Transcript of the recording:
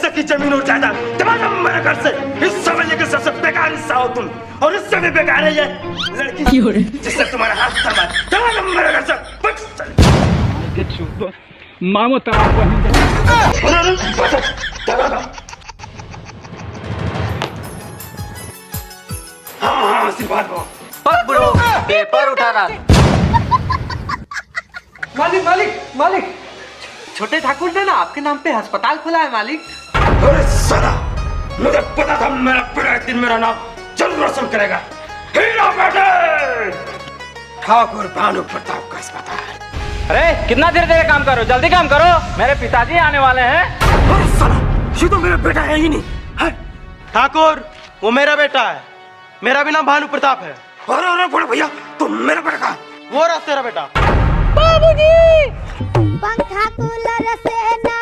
हिस्से की जमीन और जायदाद तमाम मेरे घर से। हिस्सा में लेकर सबसे बेकार हिस्सा हो तुम, और इससे भी बेकार है ये लड़की जिससे तुम्हारा हाथ थमा। तमाम मेरे घर से मामो तमाम हाँ आशीर्वाद दो। ब्रो पेपर उठा रहा। मालिक मालिक मालिक, छोटे ठाकुर ने ना आपके नाम पे अस्पताल खोला है मालिक। अरे साला, मुझे पता था मेरा बेटा एक दिन मेरा नाम जरूर रोशन करेगा। हीरा बेटे, ठाकुर भानु प्रताप का अस्पताल। अरे कितना देर देर काम करो, जल्दी काम करो, मेरे पिताजी आने वाले हैं। अरे साला, ये तो मेरा बेटा है ही नहीं है। ठाकुर, वो मेरा बेटा है, मेरा भी नाम भानु प्रताप है। अरे अरे बड़े भैया, तुम मेरा बेटा कहाँ? वो रहा तेरा बेटा। बाबूजी, पंखा कूलर से ना